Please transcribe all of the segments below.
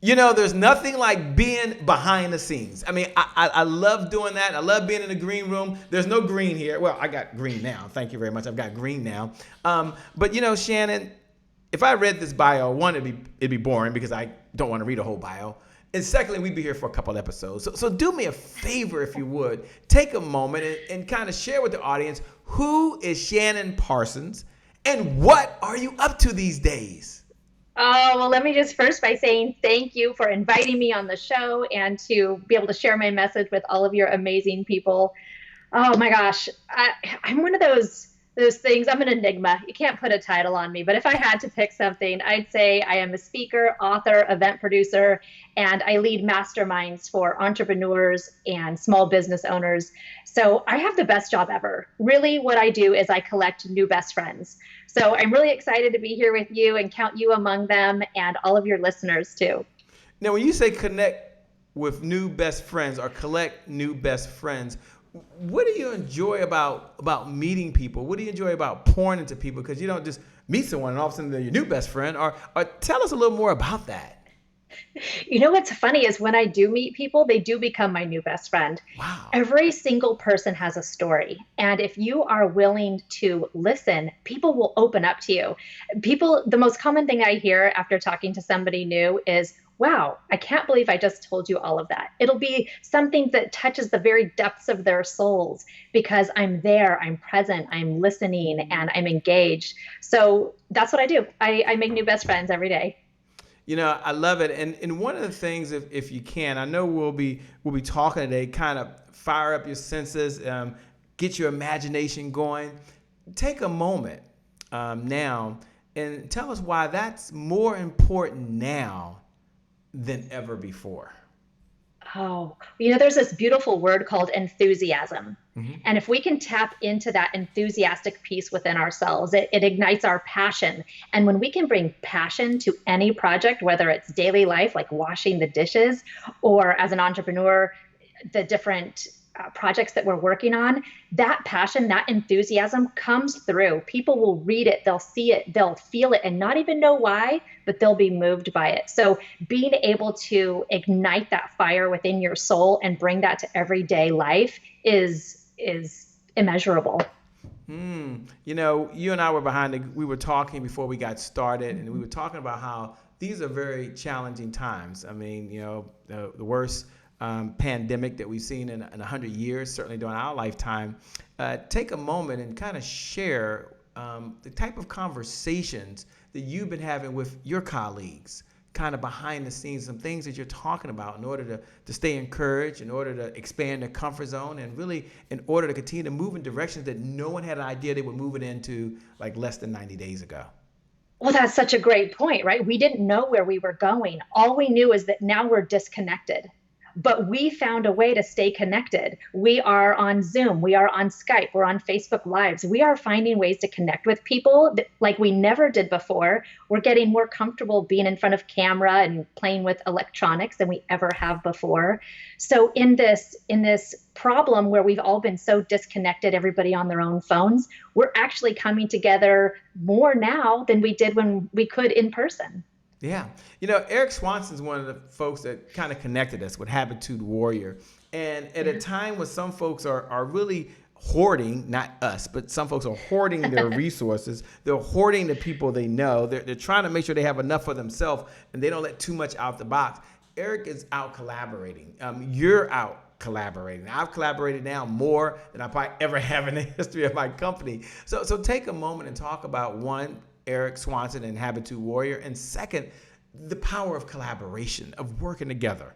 There's nothing like being behind the scenes. I mean, I love doing that. I love being in the green room. There's no green here. Well, I got green now. Thank you very much. I've got green now. But Shannon, if I read this bio, one, it'd be boring because I don't want to read a whole bio. And secondly, we'd be here for a couple episodes. So do me a favor, if you would. Take a moment and kind of share with the audience, who is Shannon Parsons and what are you up to these days? Oh, well, let me just first by saying thank you for inviting me on the show and to be able to share my message with all of your amazing people. Oh my gosh, I'm one of those things. I'm an enigma. You can't put a title on me, but if I had to pick something, I'd say I am a speaker, author, event producer, and I lead masterminds for entrepreneurs and small business owners. So I have the best job ever. Really, what I do is I collect new best friends. So I'm really excited to be here with you and count you among them and all of your listeners too. Now, when you say connect with new best friends or collect new best friends, what do you enjoy about meeting people? What do you enjoy about pouring into people? Because you don't just meet someone and all of a sudden they're your new best friend. Or tell us a little more about that. You know what's funny is when I do meet people, they do become my new best friend. Wow. Every single person has a story. And if you are willing to listen, people will open up to you. The most common thing I hear after talking to somebody new is, wow, I can't believe I just told you all of that. It'll be something that touches the very depths of their souls because I'm there, I'm present, I'm listening, and I'm engaged. So that's what I do. I make new best friends every day. I love it. And one of the things, if you can, I know we'll be talking today, kind of fire up your senses, get your imagination going. Take a moment now and tell us why that's more important now than ever before. Oh, there's this beautiful word called enthusiasm. Mm-hmm. And if we can tap into that enthusiastic piece within ourselves, it ignites our passion. And when we can bring passion to any project, whether it's daily life, like washing the dishes, or as an entrepreneur, the different projects that we're working on, that passion, that enthusiasm comes through. People will read it, they'll see it, they'll feel it, and not even know why, but they'll be moved by it. So being able to ignite that fire within your soul and bring that to everyday life is immeasurable. You and I we were talking before we got started, and we were talking about how these are very challenging times. I mean, the worst pandemic that we've seen in 100 years, certainly during our lifetime. Take a moment and kind of share the type of conversations that you've been having with your colleagues, kind of behind the scenes, some things that you're talking about in order to stay encouraged, in order to expand their comfort zone, and really in order to continue to move in directions that no one had an idea they were moving into like less than 90 days ago. Well, that's such a great point, right? We didn't know where we were going. All we knew is that now we're disconnected. But we found a way to stay connected. We are on Zoom, we are on Skype, we're on Facebook Lives. We are finding ways to connect with people like we never did before. We're getting more comfortable being in front of camera and playing with electronics than we ever have before. So in this problem where we've all been so disconnected, everybody on their own phones, we're actually coming together more now than we did when we could in person. Yeah. Eric Swanson's one of the folks that kind of connected us with Habitude Warrior. And at a time when some folks are really hoarding, not us, but some folks are hoarding their resources. They're hoarding the people they know. They're trying to make sure they have enough for themselves and they don't let too much out the box. Eric is out collaborating. You're out collaborating. I've collaborated now more than I probably ever have in the history of my company. So take a moment and talk about, one, Eric Swanson and Habitude Warrior, and second, the power of collaboration, of working together.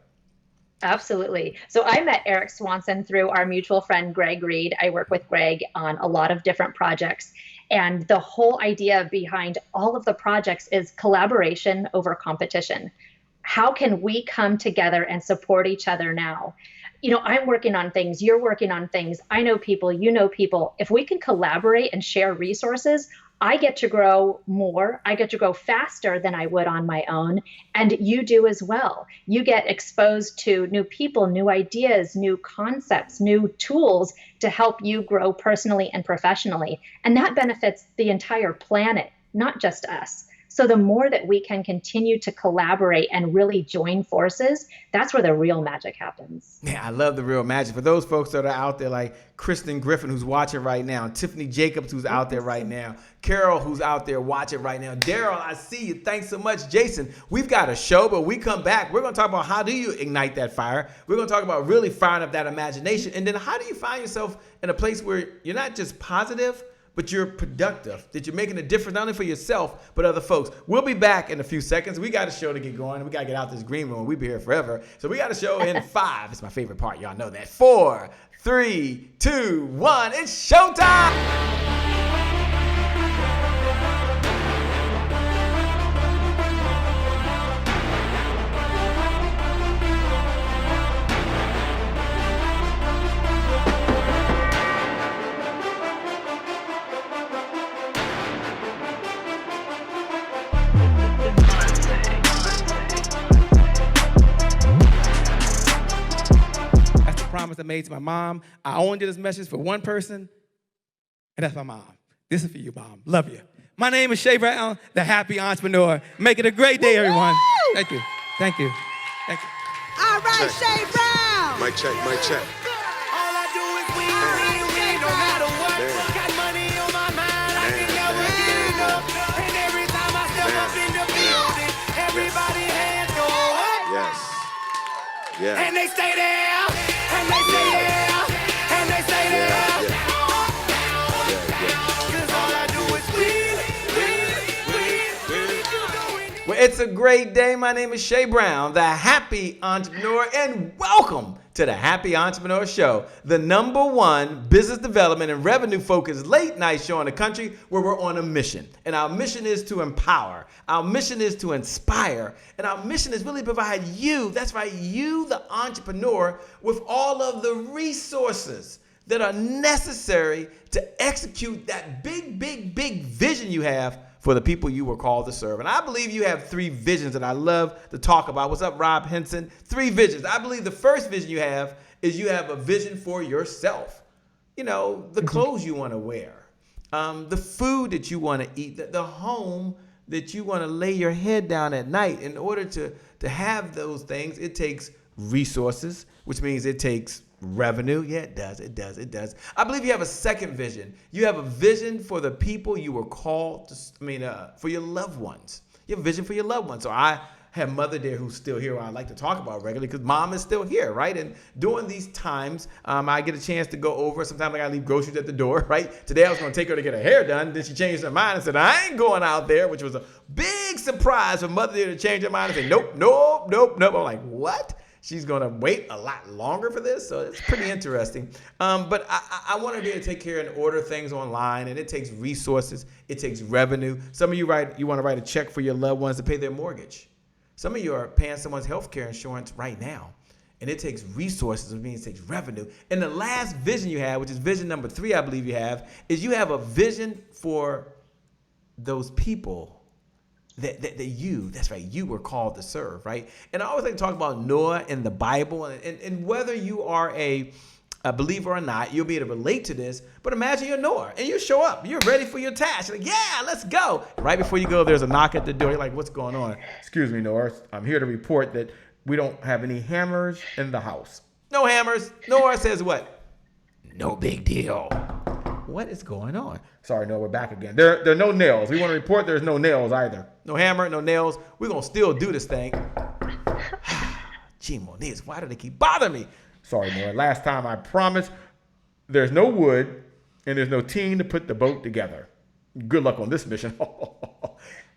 Absolutely. So I met Eric Swanson through our mutual friend, Greg Reid. I work with Greg on a lot of different projects. And the whole idea behind all of the projects is collaboration over competition. How can we come together and support each other now? I'm working on things, you're working on things. I know people, you know people. If we can collaborate and share resources, I get to grow more. I get to grow faster than I would on my own. And you do as well. You get exposed to new people, new ideas, new concepts, new tools to help you grow personally and professionally. And that benefits the entire planet, not just us. So the more that we can continue to collaborate and really join forces, that's where the real magic happens. Yeah, I love the real magic. For those folks that are out there like Kristen Griffin, who's watching right now, Tiffany Jacobs, who's out there right now, Carol, who's out there watching right now, Daryl, I see you. Thanks so much. Jason, we've got a show, but we come back. We're going to talk about how do you ignite that fire. We're going to talk about really firing up that imagination. And then how do you find yourself in a place where you're not just positive, but you're productive, that you're making a difference not only for yourself, but other folks. We'll be back in a few seconds. We got a show to get going. We got to get out this green room. We'll be here forever. So we got a show in 5. It's my favorite part. Y'all know that. 4, 3, 2, 1. It's showtime. Promise I made to my mom. I only did this message for one person, and that's my mom. This is for you, Mom. Love you. My name is Shay Brown, the happy entrepreneur. Make it a great day, everyone. Thank you. Thank you. Thank you. All right, Shay Brown. Mic check, mic check. All I do is win, no matter what. Got money on my mind, I can never get enough. And every time I step up in the building, everybody hands go up. Yes. Yeah. And they stay there. And they stay there, and they stay there. Cause all I do is win. Well, it's a great day. My name is Shay Brown, the happy entrepreneur, and welcome to the Happy Entrepreneur Show, the #1 business development and revenue focused late night show in the country where we're on a mission. And our mission is to empower. Our mission is to inspire. And our mission is really provide you, that's right, you, the entrepreneur, with all of the resources that are necessary to execute that big, big, big vision you have for the people you were called to serve. And I believe you have 3 visions that I love to talk about. What's up, Rob Henson? 3 visions. I believe the first vision you have is you have a vision for yourself. You know, the clothes you want to wear, the food that you want to eat, the home that you want to lay your head down at night. In order to have those things, it takes resources, which means it takes revenue. Yeah, it does. I believe you have a second vision. You have a vision for the people you were called to, for your loved ones. You have a vision for your loved ones. So I have Mother there who's still here, I like to talk about regularly because Mom is still here, right? And during these times, I get a chance to go over. Sometimes I gotta leave groceries at the door, right? Today I was gonna take her to get her hair done. Then she changed her mind and said, I ain't going out there, which was a big surprise for Mother there to change her mind and say, nope. I'm like, what? She's going to wait a lot longer for this, so it's pretty interesting. But I want to be able to take care and order things online, and it takes resources. It takes revenue. Some of you want to write a check for your loved ones to pay their mortgage. Some of you are paying someone's health care insurance right now, and it takes resources, which means it takes revenue. And the last vision you have, which is vision number 3, I believe you have, is you have a vision for those people that you were called to serve, right? And I always like to talk about Noah in the Bible, and whether you are a believer or not, you'll be able to relate to this. But imagine you're Noah, and you show up. You're ready for your task. You're like, yeah, let's go. And right before you go, there's a knock at the door. You're like, what's going on? Excuse me, Noah. I'm here to report that we don't have any hammers in the house. No hammers. Noah says what? No big deal. What is going on? Sorry, no, we're back again. There are no nails. We want to report there's no nails either. No hammer, no nails. We're going to still do this thing. Gee, Moniz, why do they keep bothering me? Sorry, Noah. Last time I promised there's no wood and there's no team to put the boat together. Good luck on this mission.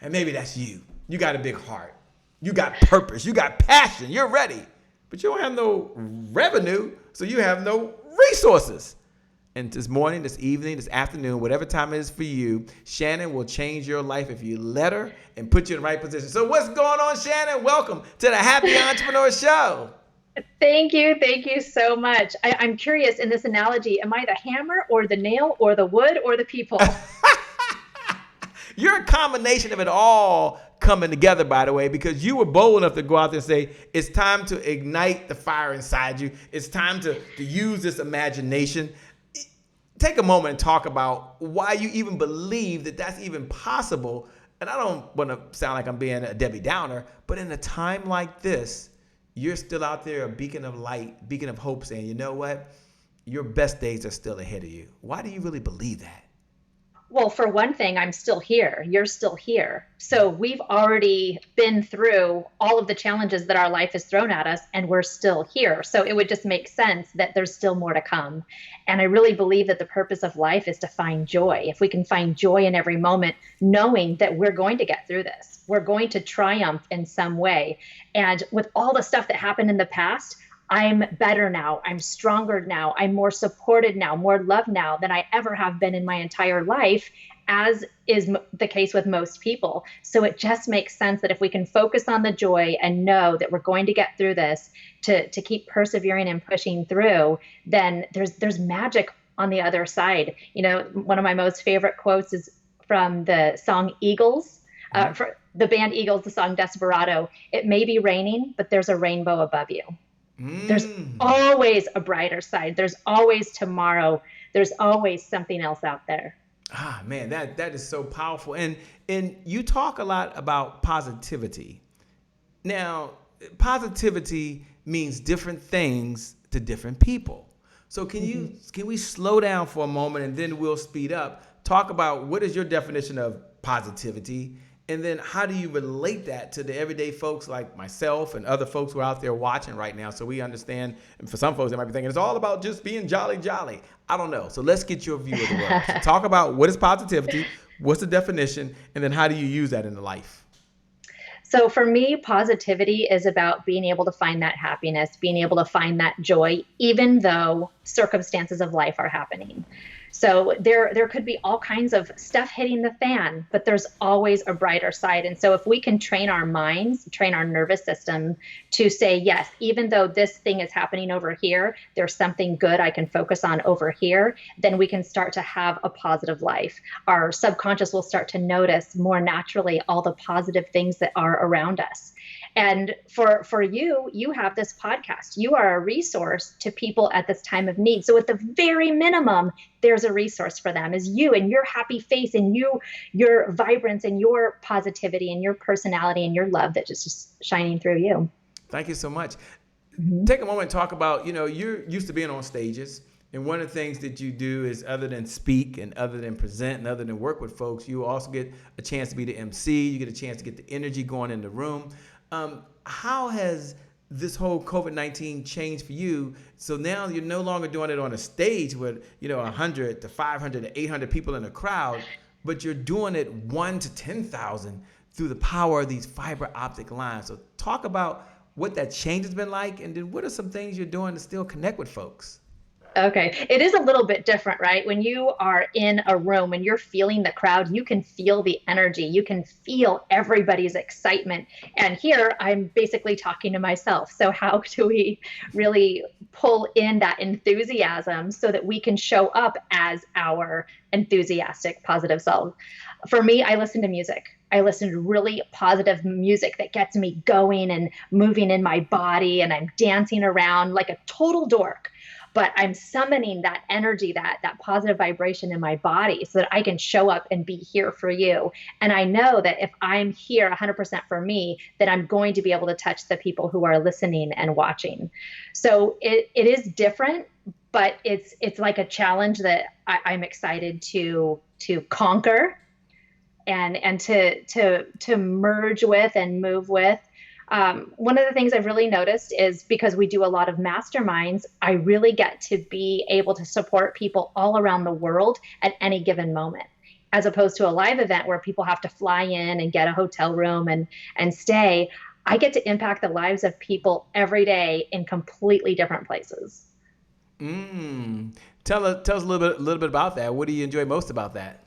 And maybe that's you. You got a big heart. You got purpose. You got passion. You're ready. But you don't have no revenue, so you have no resources. And this morning, this evening, this afternoon, whatever time it is for you, Shannon will change your life if you let her and put you in the right position. So what's going on, Shannon? Welcome to the Happy Entrepreneur Show. Thank you so much. I'm curious, in this analogy, am I the hammer or the nail or the wood or the people? You're a combination of it all coming together, by the way, because you were bold enough to go out there and say, it's time to ignite the fire inside you. It's time to use this imagination. Take a moment and talk about why you even believe that that's even possible. and I don't want to sound like I'm being a Debbie Downer, but in a time like this, you're still out there, a beacon of light, beacon of hope, saying, you know what? Your best days are still ahead of you. Why do you really believe that? Well, for one thing, I'm still here. You're still here. So we've already been through all of the challenges that our life has thrown at us, and we're still here. So it would just make sense that there's still more to come. And I really believe that the purpose of life is to find joy. If we can find joy in every moment, knowing that we're going to get through this, we're going to triumph in some way. And with all the stuff that happened in the past, I'm better now. I'm stronger now. I'm more supported now, more loved now than I ever have been in my entire life, as is the case with most people. So it just makes sense that if we can focus on the joy and know that we're going to get through this, to keep persevering and pushing through, then there's magic on the other side. You know, one of my most favorite quotes is from the song Eagles, for the band Eagles, the song Desperado. It may be raining, but there's a rainbow above you. There's always a brighter side. There's always tomorrow. There's always something else out there. Ah, man, that is so powerful. And you talk a lot about positivity. Now, positivity means different things to different people. So can we slow down for a moment and then we'll speed up? Talk about what is your definition of positivity? And then how do you relate that to the everyday folks like myself and other folks who are out there watching right now, so we understand? And for some folks, they might be thinking it's all about just being jolly. I don't know. So let's get your view of the world. So talk about what is positivity, what's the definition, and then how do you use that in life? So for me, positivity is about being able to find that happiness, being able to find that joy, even though circumstances of life are happening. So there could be all kinds of stuff hitting the fan, but there's always a brighter side. And so if we can train our minds, train our nervous system to say, yes, even though this thing is happening over here, there's something good I can focus on over here, then we can start to have a positive life. Our subconscious will start to notice more naturally all the positive things that are around us. And for you have this podcast. You are a resource to people at this time of need. So at the very minimum, there's a resource for them, is you and your happy face and your vibrance and your positivity and your personality and your love that just shining through you. Thank you so much. Take a moment and talk about, you're used to being on stages. And one of the things that you do is, other than speak and other than present and other than work with folks, you also get a chance to be the MC. You get a chance to get the energy going in the room. How has this whole COVID-19 changed for you? So now you're no longer doing it on a stage with, 100 to 500 to 800 people in a crowd, but you're doing it 1 to 10,000 through the power of these fiber optic lines. So talk about what that change has been like, and then what are some things you're doing to still connect with folks? Okay. It is a little bit different, right? When you are in a room and you're feeling the crowd, you can feel the energy. You can feel everybody's excitement. And here I'm basically talking to myself. So how do we really pull in that enthusiasm so that we can show up as our enthusiastic, positive self? For me, I listen to music. I listen to really positive music that gets me going and moving in my body, and I'm dancing around like a total dork. But I'm summoning that energy, that positive vibration in my body so that I can show up and be here for you. And I know that if I'm here 100% for me, then I'm going to be able to touch the people who are listening and watching. So it is different, but it's like a challenge that I'm excited to conquer and to merge with and move with. One of the things I've really noticed is, because we do a lot of masterminds, I really get to be able to support people all around the world at any given moment, as opposed to a live event where people have to fly in and get a hotel room and stay. I get to impact the lives of people every day in completely different places. Tell us a little bit about that. What do you enjoy most about that?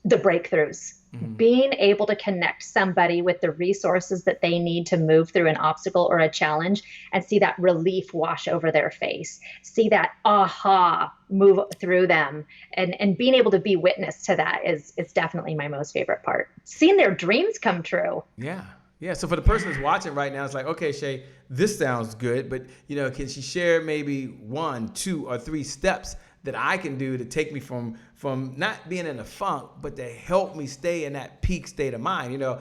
The breakthroughs. Being able to connect somebody with the resources that they need to move through an obstacle or a challenge, and see that relief wash over their face, see that aha move through them, and being able to be witness to that is definitely my most favorite part. Seeing their dreams come true. Yeah. So for the person who's watching right now, it's like, okay, Shay, this sounds good, but can she share maybe 1, 2, or 3 steps that I can do to take me from not being in a funk, but to help me stay in that peak state of mind. You know,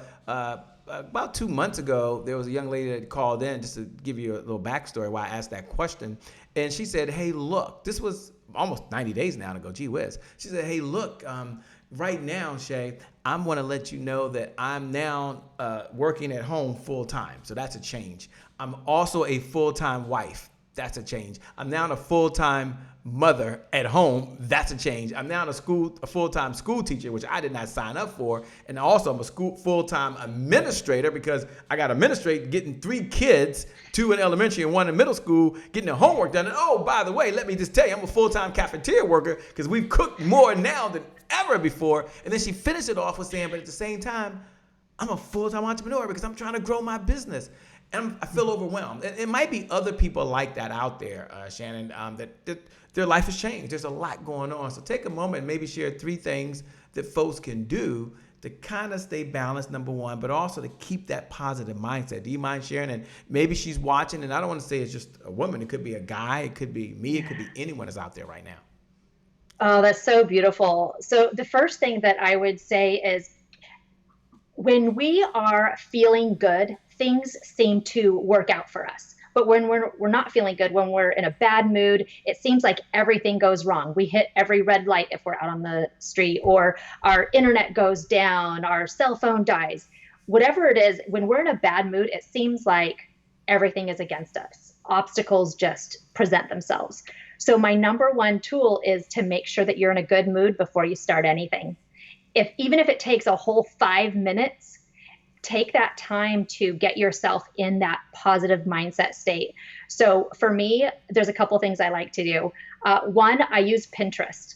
about 2 months ago, there was a young lady that called in, just to give you a little backstory why I asked that question. And she said, hey, look, this was almost 90 days now ago, gee whiz. She said, hey, look, right now, Shay, I'm going to let you know that I'm now working at home full time. So that's a change. I'm also a full-time wife. That's a change. I'm now a full-time mother at home. That's a change. I'm now a full-time school teacher, which I did not sign up for. And also I'm a full-time administrator, because I got to administrate getting 3 kids, 2 in elementary and 1 in middle school, getting their homework done. And oh, by the way, let me just tell you, I'm a full-time cafeteria worker, because we've cooked more now than ever before. And then she finished it off with saying, but at the same time, I'm a full-time entrepreneur because I'm trying to grow my business. And I feel overwhelmed. It might be other people like that out there, Shannon, that their life has changed. There's a lot going on. So take a moment and maybe share 3 things that folks can do to kind of stay balanced, number one, but also to keep that positive mindset. Do you mind sharing? And maybe she's watching, and I don't want to say it's just a woman. It could be a guy. It could be me. It could be anyone that's out there right now. Oh, that's so beautiful. So the first thing that I would say is, when we are feeling good, things seem to work out for us. But when we're not feeling good, when we're in a bad mood, it seems like everything goes wrong. We hit every red light if we're out on the street, or our internet goes down, our cell phone dies. Whatever it is, when we're in a bad mood, it seems like everything is against us. Obstacles just present themselves. So my number one tool is to make sure that you're in a good mood before you start anything. Even if it takes a whole 5 minutes, take that time to get yourself in that positive mindset state. So for me, there's a couple things I like to do. One, I use Pinterest.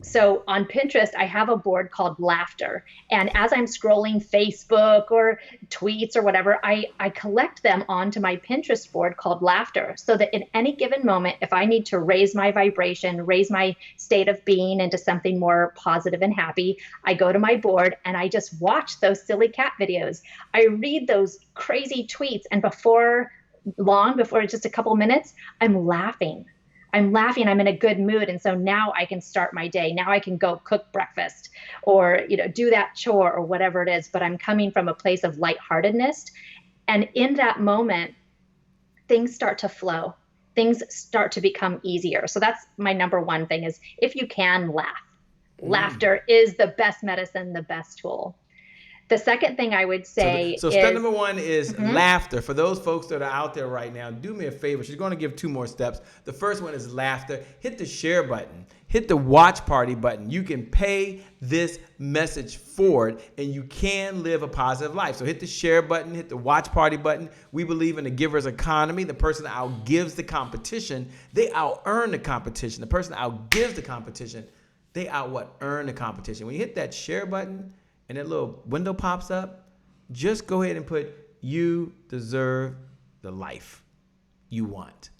So on Pinterest, I have a board called Laughter. And as I'm scrolling Facebook or tweets or whatever, I collect them onto my Pinterest board called Laughter, so that in any given moment, if I need to raise my vibration, raise my state of being into something more positive and happy, I go to my board and I just watch those silly cat videos. I read those crazy tweets, and before just a couple minutes, I'm laughing. I'm in a good mood. And so now I can start my day. Now I can go cook breakfast or, do that chore or whatever it is, but I'm coming from a place of lightheartedness. And in that moment, things start to flow. Things start to become easier. So that's my number one thing, is if you can laugh. Laughter is the best medicine, the best tool. The second thing I would say so step number one is laughter. For those folks that are out there right now, do me a favor. She's going to give 2 more steps. The first one is laughter. Hit the share button. Hit the watch party button. You can pay this message forward, and you can live a positive life. So hit the share button. Hit the watch party button. We believe in the giver's economy. The person that outgives the competition, they out-earn the competition. The person that outgives the competition, they out-earn the competition. When you hit that share button, and that little window pops up, just go ahead and put, you deserve the life you want.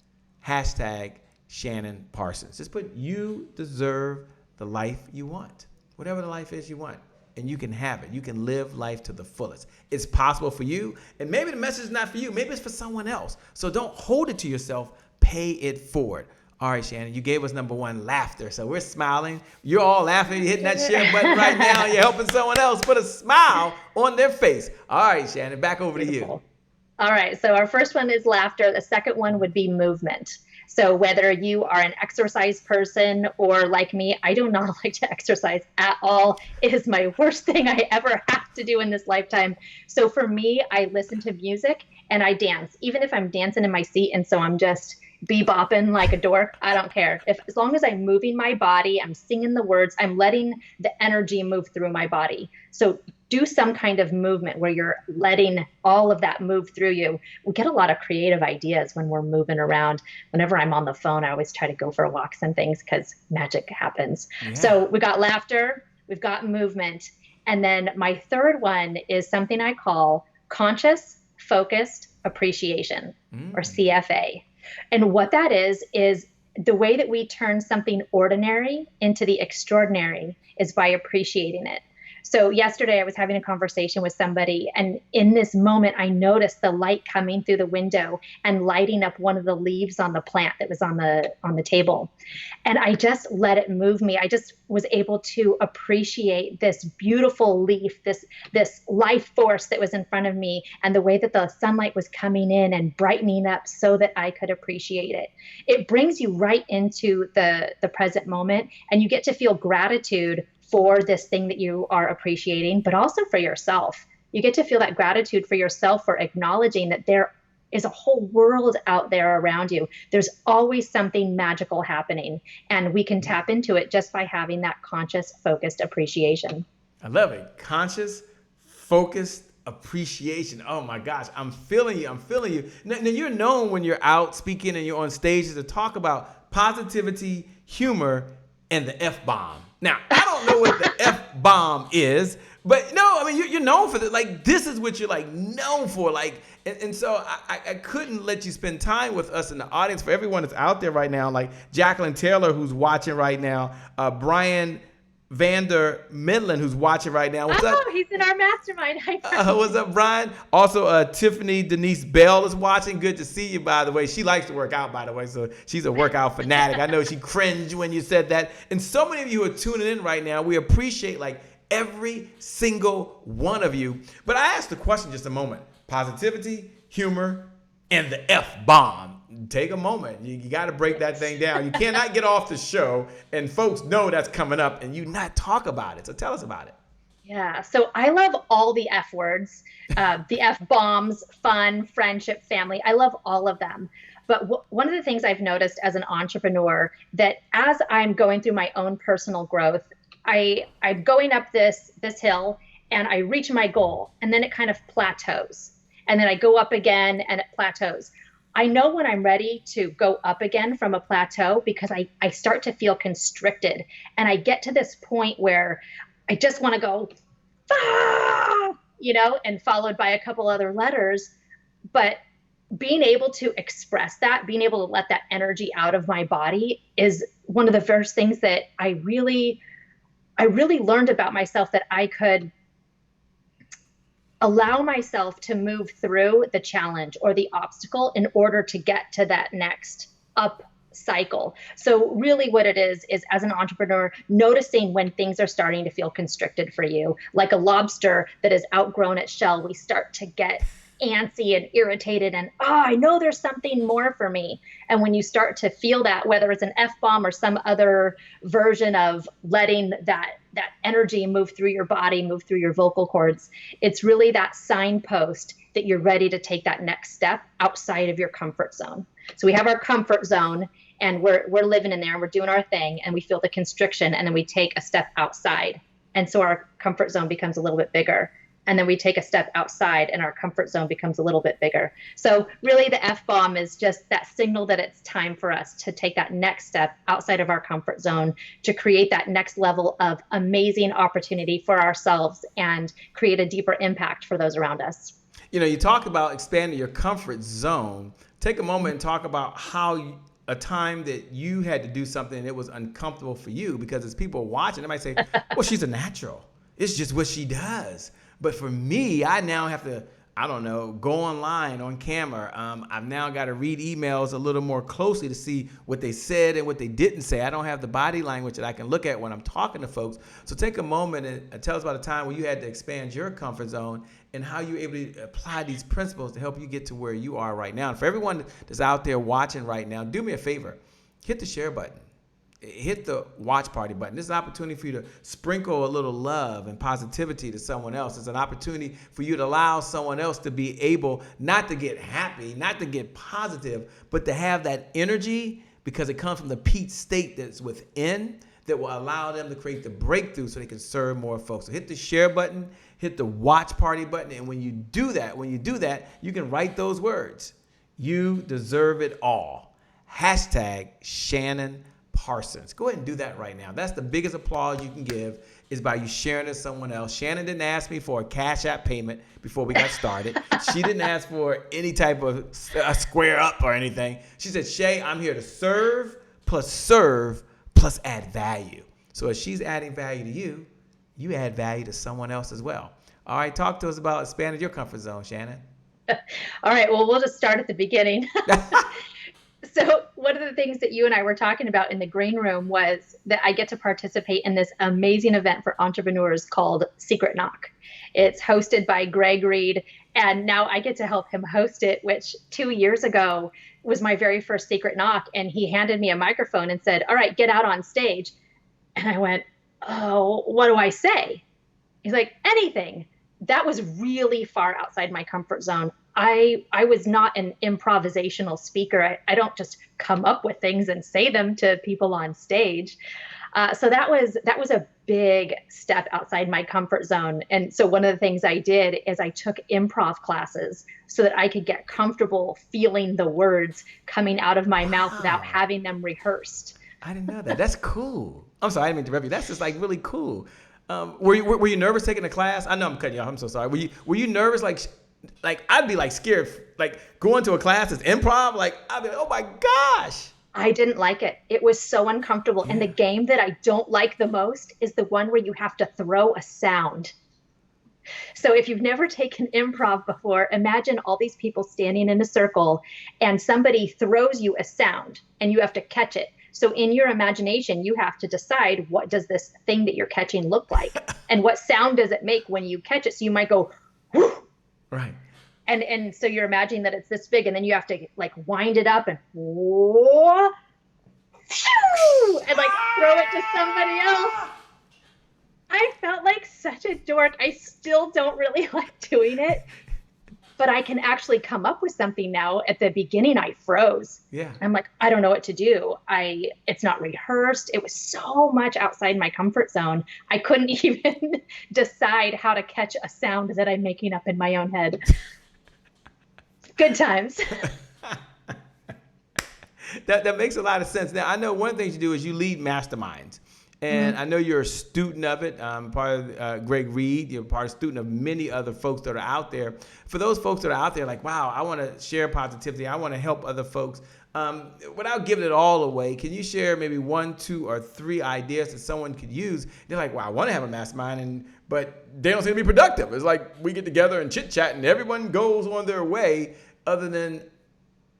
Hashtag Shannon Parsons. Just put, you deserve the life you want. Whatever the life is you want. And you can have it. You can live life to the fullest. It's possible for you. And maybe the message is not for you. Maybe it's for someone else. So don't hold it to yourself. Pay it forward. All right, Shannon, you gave us number one, laughter. So we're smiling. You're all laughing. You're hitting that share button right now. You're helping someone else put a smile on their face. All right, Shannon, back over to you. All right. So our first one is laughter. The second one would be movement. So whether you are an exercise person or like me, I do not like to exercise at all. It is my worst thing I ever have to do in this lifetime. So for me, I listen to music and I dance, even if I'm dancing in my seat. And so I'm just bebopping like a dork. I don't care. As long as I'm moving my body, I'm singing the words, I'm letting the energy move through my body. So do some kind of movement where you're letting all of that move through you. We get a lot of creative ideas when we're moving around. Whenever I'm on the phone, I always try to go for walks and things because magic happens. Yeah. So we got laughter, we've got movement. And then my third one is something I call conscious focused appreciation, or CFA. And what that is the way that we turn something ordinary into the extraordinary is by appreciating it. So yesterday I was having a conversation with somebody, and in this moment I noticed the light coming through the window and lighting up one of the leaves on the plant that was on the table. And I just let it move me. I just was able to appreciate this beautiful leaf, this life force that was in front of me, and the way that the sunlight was coming in and brightening up so that I could appreciate it. It brings you right into the present moment, and you get to feel gratitude for this thing that you are appreciating, but also for yourself. You get to feel that gratitude for yourself for acknowledging that there is a whole world out there around you. There's always something magical happening, and we can tap into it just by having that conscious, focused appreciation. I love it. Conscious, focused appreciation. Oh my gosh, I'm feeling you. I'm feeling you. Now you're known when you're out speaking and you're on stages to talk about positivity, humor, and the Fbomb. Now, I don't know what the Fbomb is, but no, I mean, you're known for that. Like, this is what you're like known for. Like, and so I couldn't let you spend time with us in the audience. For everyone that's out there right now, like Jacqueline Taylor, who's watching right now, Brian Vander Midland, who's watching right now. What's up? He's in our mastermind. Hi, what's up, Brian? Also, Tiffany Denise Bell is watching. Good to see you, by the way. She likes to work out, by the way, so she's a workout fanatic. I know she cringed when you said that. And so many of you who are tuning in right now, we appreciate like every single one of you. But I asked the question just a moment. Positivity, humor, and the Fbomb. Take a moment. You got to break that thing down. You cannot get off the show and folks know that's coming up and you not talk about it. So tell us about it. Yeah. So I love all the F words, the F-bombs, fun, friendship, family. I love all of them. But one of the things I've noticed as an entrepreneur, that as I'm going through my own personal growth, I'm going up this hill and I reach my goal and then it kind of plateaus. And then I go up again and it plateaus. I know when I'm ready to go up again from a plateau because I start to feel constricted. And I get to this point where I just want to go, and followed by a couple other letters. But being able to express that, being able to let that energy out of my body is one of the first things that I really learned about myself, that I could allow myself to move through the challenge or the obstacle in order to get to that next up cycle. So really what it is as an entrepreneur, noticing when things are starting to feel constricted for you. Like a lobster that has outgrown its shell, we start to get antsy and irritated and, I know there's something more for me. And when you start to feel that, whether it's an F-bomb or some other version of letting that energy move through your body, move through your vocal cords, it's really that signpost that you're ready to take that next step outside of your comfort zone. So we have our comfort zone and we're living in there and we're doing our thing and we feel the constriction and then we take a step outside. And so our comfort zone becomes a little bit bigger. And then we take a step outside and our comfort zone becomes a little bit bigger. So really the F-bomb is just that signal that it's time for us to take that next step outside of our comfort zone to create that next level of amazing opportunity for ourselves and create a deeper impact for those around us. You talk about expanding your comfort zone. Take a moment and talk about how a time that you had to do something and it was uncomfortable for you, because as people watching, they might say, well, she's a natural. It's just what she does. But for me, I now have to, go online on camera. I've now got to read emails a little more closely to see what they said and what they didn't say. I don't have the body language that I can look at when I'm talking to folks. So take a moment and tell us about a time when you had to expand your comfort zone and how you were able to apply these principles to help you get to where you are right now. And for everyone that's out there watching right now, do me a favor, hit the share button. Hit the watch party button. This is an opportunity for you to sprinkle a little love and positivity to someone else. It's an opportunity for you to allow someone else to be able not to get happy, not to get positive, but to have that energy, because it comes from the peak state that's within, that will allow them to create the breakthrough so they can serve more folks. So hit the share button, hit the watch party button, and when you do that, you can write those words. You deserve it all. Hashtag Shannon Parsons. Go ahead and do that right now. That's the biggest applause you can give, is by you sharing it to someone else. Shannon didn't ask me for a Cash App payment before we got started. She didn't ask for any type of a square up or anything. She said, Shay, I'm here to serve plus add value. So if she's adding value to you, you add value to someone else as well. All right, talk to us about expanding your comfort zone, Shannon. All right, well, we'll just start at the beginning. So one of the things that you and I were talking about in the green room was that I get to participate in this amazing event for entrepreneurs called Secret Knock. It's hosted by Greg Reid, and now I get to help him host it, which 2 years ago was my very first Secret Knock. And he handed me a microphone and said, all right, get out on stage. And I went, oh, what do I say? He's like, anything. That was really far outside my comfort zone. I was not an improvisational speaker. I don't just come up with things and say them to people on stage. So that was a big step outside my comfort zone. And so one of the things I did is I took improv classes so that I could get comfortable feeling the words coming out of my mouth without having them rehearsed. I didn't know that. That's cool. I'm sorry, I didn't mean to interrupt you. That's just like really cool. Were you nervous taking the class? I know I'm cutting you off. I'm so sorry. Were you nervous? Like I'd be like scared, like going to a class that's improv. Like I'd be like, oh my gosh. I didn't like it. It was so uncomfortable. Yeah. And the game that I don't like the most is the one where you have to throw a sound. So if you've never taken improv before, imagine all these people standing in a circle and somebody throws you a sound and you have to catch it. So in your imagination, you have to decide, what does this thing that you're catching look like? And what sound does it make when you catch it? So you might go, whoo. Right. And so you're imagining that it's this big, and then you have to like wind it up and whoa, and like throw it to somebody else. I felt like such a dork. I still don't really like doing it, but I can actually come up with something now. At the beginning, I froze. Yeah. I'm like, I don't know what to do. It's not rehearsed. It was so much outside my comfort zone. I couldn't even decide how to catch a sound that I'm making up in my own head. Good times. That makes a lot of sense. Now, I know one thing you do is you lead masterminds. And I know you're a student of it, part of Greg Reid. You're part of student of many other folks that are out there. For those folks that are out there like, wow, I want to share positivity. I want to help other folks. Without giving it all away, can you share maybe 1, 2, or 3 ideas that someone could use? They're like, wow, I want to have a mastermind, but they don't seem to be productive. It's like we get together and chit-chat and everyone goes on their way other than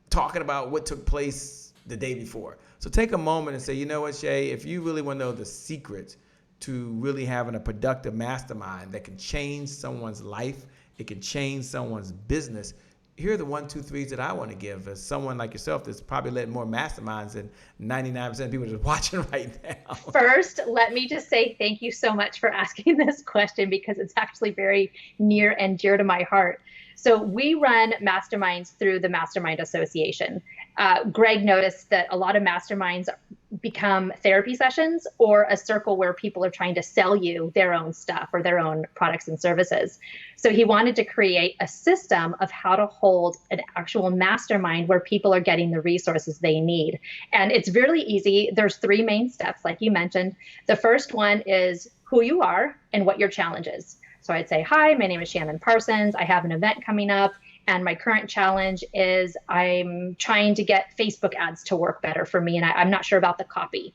talking about what took place the day before. So take a moment and say, you know what, Shay, if you really want to know the secret to really having a productive mastermind that can change someone's life, it can change someone's business, here are the 1, 2, 3s that I want to give as someone like yourself that's probably led more masterminds than 99% of people just watching right now. First, let me just say thank you so much for asking this question, because it's actually very near and dear to my heart. So we run masterminds through the Mastermind Association. Greg noticed that a lot of masterminds become therapy sessions or a circle where people are trying to sell you their own stuff or their own products and services. So he wanted to create a system of how to hold an actual mastermind where people are getting the resources they need. And it's really easy. There's 3 main steps, like you mentioned. The first one is who you are and what your challenge is. So I'd say, hi, my name is Shannon Parsons. I have an event coming up, and my current challenge is I'm trying to get Facebook ads to work better for me, and I'm not sure about the copy.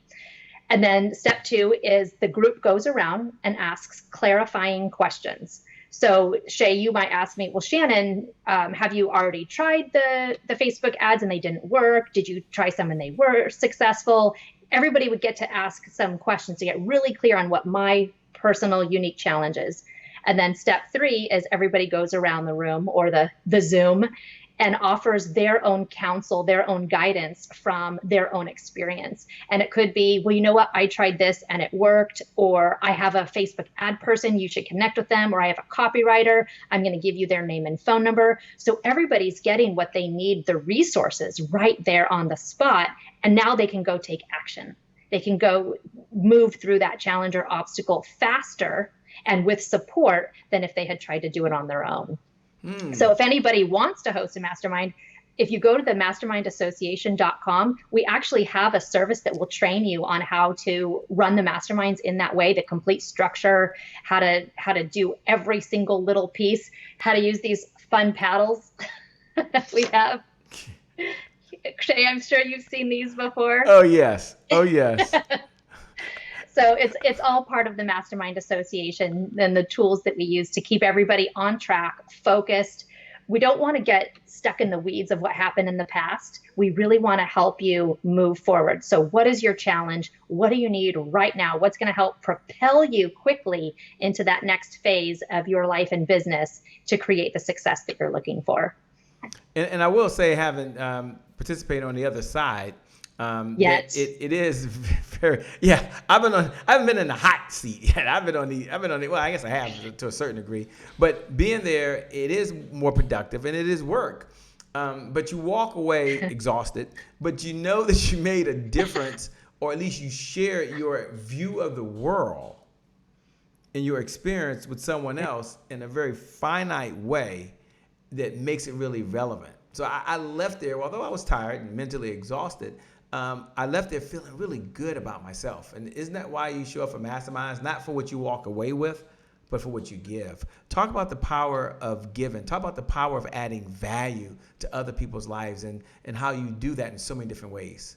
And then step 2 is the group goes around and asks clarifying questions. So Shay, you might ask me, well, Shannon, have you already tried the Facebook ads and they didn't work? Did you try some and they were successful? Everybody would get to ask some questions to get really clear on what my personal unique challenge is. And then step 3 is everybody goes around the room or the Zoom and offers their own counsel, their own guidance from their own experience. And it could be, well, you know what, I tried this and it worked, or I have a Facebook ad person, you should connect with them, or I have a copywriter, I'm going to give you their name and phone number. So everybody's getting what they need, the resources right there on the spot. And now they can go take action. They can go move through that challenge or obstacle faster and with support than if they had tried to do it on their own. So if anybody wants to host a mastermind, if you go to the mastermindassociation.com, we actually have a service that will train you on how to run the masterminds in that way, the complete structure, how to do every single little piece, how to use these fun paddles that we have. Shay, I'm sure you've seen these before. Oh, yes. Oh, yes. So it's all part of the Mastermind Association and the tools that we use to keep everybody on track, focused. We don't want to get stuck in the weeds of what happened in the past. We really want to help you move forward. So what is your challenge? What do you need right now? What's going to help propel you quickly into that next phase of your life and business to create the success that you're looking for? And I will say, having participated on the other side, Yes. it is very, yeah. I haven't been in the hot seat yet. I've been on the, well, I guess I have to a certain degree, but being there, it is more productive and it is work. But you walk away exhausted, but you know that you made a difference, or at least you share your view of the world and your experience with someone else in a very finite way that makes it really relevant. So I left there, although I was tired and mentally exhausted, I left there feeling really good about myself. And isn't that why you show up for masterminds? Not for what you walk away with, but for what you give. Talk about the power of giving. Talk about the power of adding value to other people's lives and how you do that in so many different ways.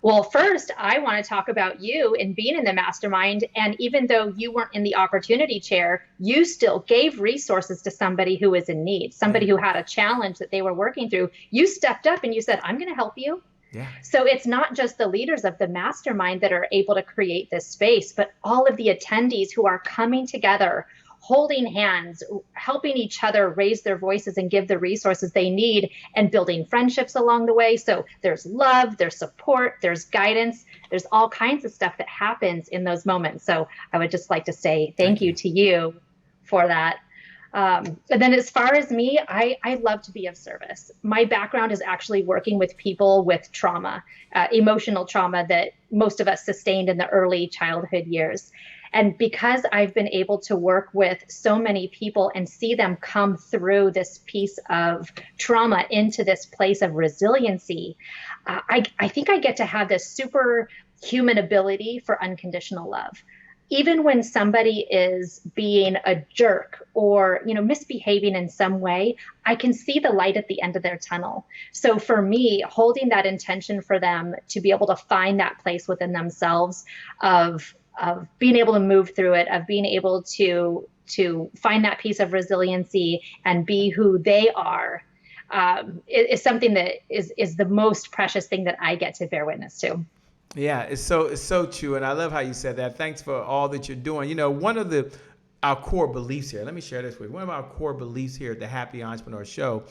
Well, first, I want to talk about you and being in the mastermind. And even though you weren't in the opportunity chair, you still gave resources to somebody who was in need, somebody who had a challenge that they were working through. You stepped up and you said, I'm going to help you. Yeah. So it's not just the leaders of the mastermind that are able to create this space, but all of the attendees who are coming together, holding hands, helping each other raise their voices and give the resources they need, and building friendships along the way. So there's love, there's support, there's guidance, there's all kinds of stuff that happens in those moments. So I would just like to say thank you to you for that. And then as far as me, I love to be of service. My background is actually working with people with trauma, emotional trauma that most of us sustained in the early childhood years. And because I've been able to work with so many people and see them come through this piece of trauma into this place of resiliency, I think I get to have this superhuman ability for unconditional love. Even when somebody is being a jerk or, misbehaving in some way, I can see the light at the end of their tunnel. So for me, holding that intention for them to be able to find that place within themselves of being able to move through it, of being able to find that piece of resiliency and be who they are, is something that is the most precious thing that I get to bear witness to. Yeah, it's so true, and I love how you said that. Thanks for all that you're doing. One of our core beliefs here, let me share this with you. One of our core beliefs here at the Happy Entrepreneur Show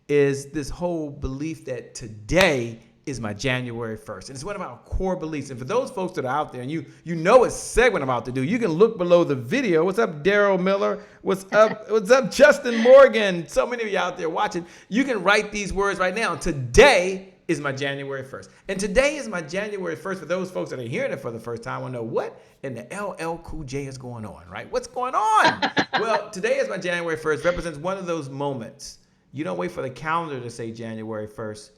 is this whole belief that today is my January 1st. And it's one of our core beliefs. And for those folks that are out there and you know what segment I'm about to do, you can look below the video. What's up, Daryl Miller? What's up, Justin Morgan? So many of you out there watching. You can write these words right now. Today is my January 1st. And today is my January 1st. For those folks that are hearing it for the first time, I want to know what in the LL Cool J is going on, right? What's going on? Well, today is my January 1st, represents one of those moments. You don't wait for the calendar to say January 1st.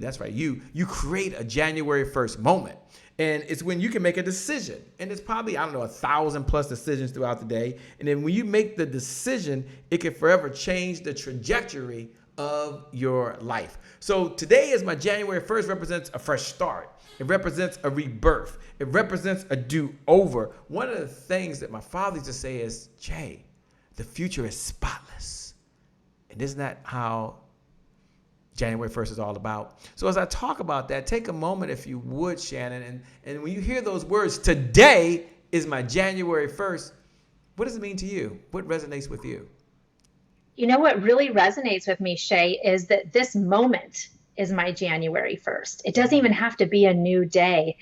That's right. You create a January 1st moment. And it's when you can make a decision. And it's probably, 1,000+ decisions throughout the day. And then when you make the decision, it can forever change the trajectory of your life. So today is my January 1st, represents a fresh start. It represents a rebirth. It represents a do-over. One of the things that my father used to say is, Jay, the future is spotless. And isn't that how January 1st is all about? So as I talk about that, take a moment, if you would, Shannon, and when you hear those words, today is my January 1st, what does it mean to you? What resonates with you? What really resonates with me, Shay, is that this moment is my January 1st. It doesn't even have to be a new day.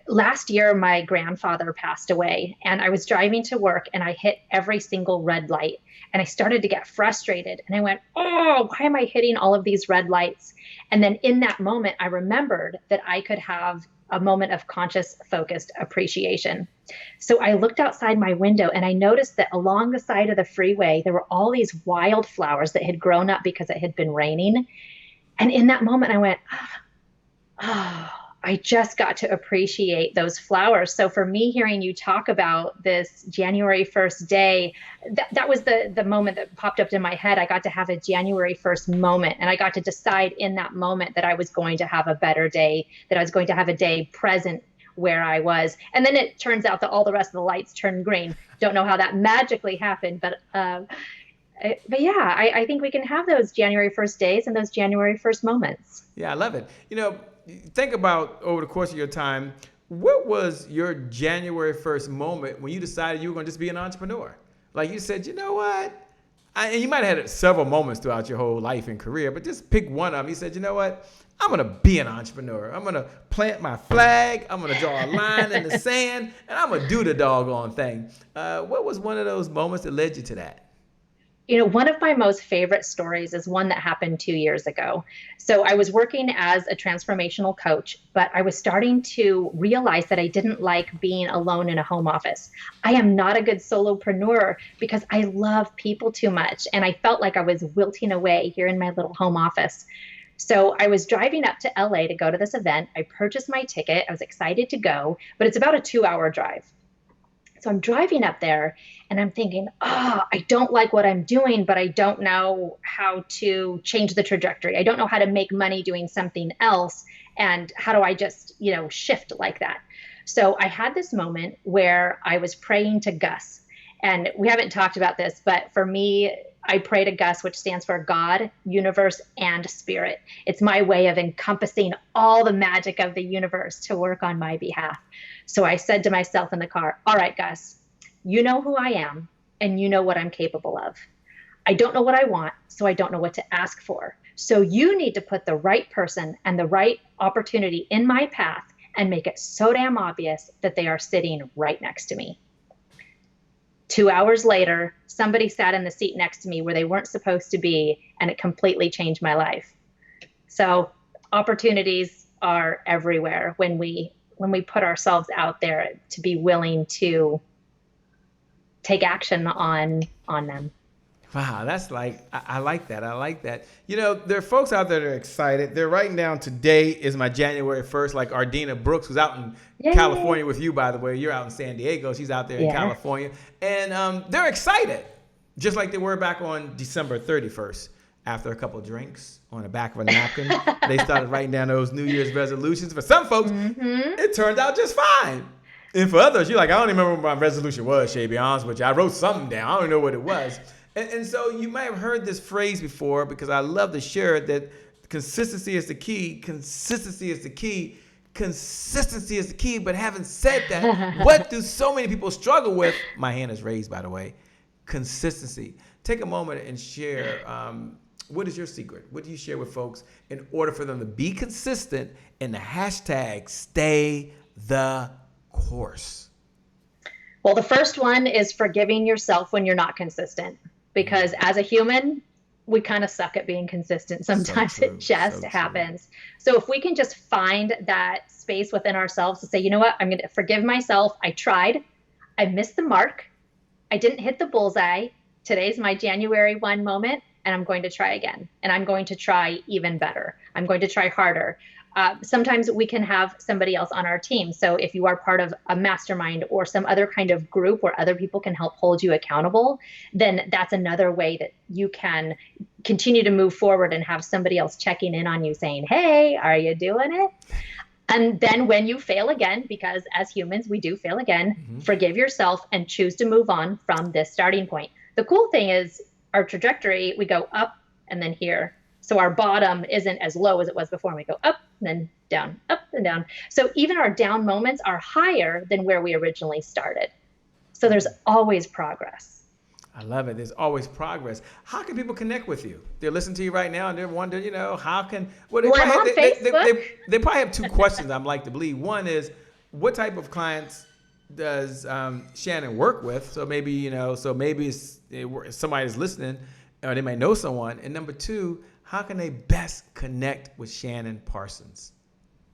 Last year, my grandfather passed away, and I was driving to work and I hit every single red light. And I started to get frustrated and I went, oh, why am I hitting all of these red lights? And then in that moment, I remembered that I could have a moment of conscious, focused appreciation. So I looked outside my window and I noticed that along the side of the freeway, there were all these wildflowers that had grown up because it had been raining. And in that moment, I went, I just got to appreciate those flowers. So for me, hearing you talk about this January 1st day, that was the moment that popped up in my head. I got to have a January 1st moment, and I got to decide in that moment that I was going to have a better day, that I was going to have a day present where I was. And then it turns out that all the rest of the lights turned green. Don't know how that magically happened, but yeah, I think we can have those January 1st days and those January 1st moments. Yeah, I love it. Think about over the course of your time, what was your January 1st moment when you decided you were going to just be an entrepreneur? Like you said, you know what? And you might have had several moments throughout your whole life and career, but just pick one of them. You said, you know what? I'm going to be an entrepreneur. I'm going to plant my flag. I'm going to draw a line in the sand, and I'm going to do the doggone thing. What was one of those moments that led you to that? One of my most favorite stories is one that happened 2 years ago. So I was working as a transformational coach, but I was starting to realize that I didn't like being alone in a home office. I am not a good solopreneur because I love people too much. And I felt like I was wilting away here in my little home office. So I was driving up to LA to go to this event. I purchased my ticket. I was excited to go, but it's about a 2-hour drive. So I'm driving up there and I'm thinking, I don't like what I'm doing, but I don't know how to change the trajectory. I don't know how to make money doing something else. And how do I just, shift like that? So I had this moment where I was praying to Gus. And we haven't talked about this, but for me, I pray to Gus, which stands for God, universe, and spirit. It's my way of encompassing all the magic of the universe to work on my behalf. So I said to myself in the car, all right, Gus, you know who I am and you know what I'm capable of. I don't know what I want, so I don't know what to ask for. So you need to put the right person and the right opportunity in my path and make it so damn obvious that they are sitting right next to me. 2 hours later, somebody sat in the seat next to me where they weren't supposed to be, and it completely changed my life. So opportunities are everywhere when we put ourselves out there to be willing to take action on them. Wow, that's I like that. I like that. There are folks out there that are excited. They're writing down today is my January 1st, like Ardina Brooks, who's out in California with you, by the way. You're out in San Diego. She's out there in California. And they're excited, just like they were back on December 31st. After a couple of drinks on the back of a napkin, they started writing down those New Year's resolutions. For some folks, it turned out just fine. And for others, you're like, I don't even remember what my resolution was, Shay, be honest with you. I wrote something down. I don't know what it was. And so you might have heard this phrase before, because I love to share it, that consistency is the key. Consistency is the key. Consistency is the key. But having said that, what do so many people struggle with? My hand is raised, by the way. Consistency. Take a moment and share. What is your secret? What do you share with folks in order for them to be consistent and the hashtag stay the course? Well, the first one is forgiving yourself when you're not consistent, because as a human, we kind of suck at being consistent. Sometimes it just happens. So if we can just find that space within ourselves to say, you know what, I'm going to forgive myself. I tried. I missed the mark. I didn't hit the bullseye. Today's my January 1 moment. And I'm going to try again. And I'm going to try even better. I'm going to try harder. Sometimes we can have somebody else on our team. So if you are part of a mastermind or some other kind of group where other people can help hold you accountable, then that's another way that you can continue to move forward and have somebody else checking in on you saying, hey, are you doing it? And then when you fail again, because as humans, we do fail again, forgive yourself and choose to move on from this starting point. The cool thing is, our trajectory, we go up and then here. So our bottom isn't as low as it was before. We go up and then down, up and down. So even our down moments are higher than where we originally started. So there's always progress. I love it. There's always progress. How can people connect with you? They're listening to you right now and they're wondering, how can... Well, I'm on Facebook. They probably have two questions I'd like to believe. One is, what type of clients does Shannon work with? So maybe, somebody's listening, or they might know someone. And number two, how can they best connect with Shannon Parsons?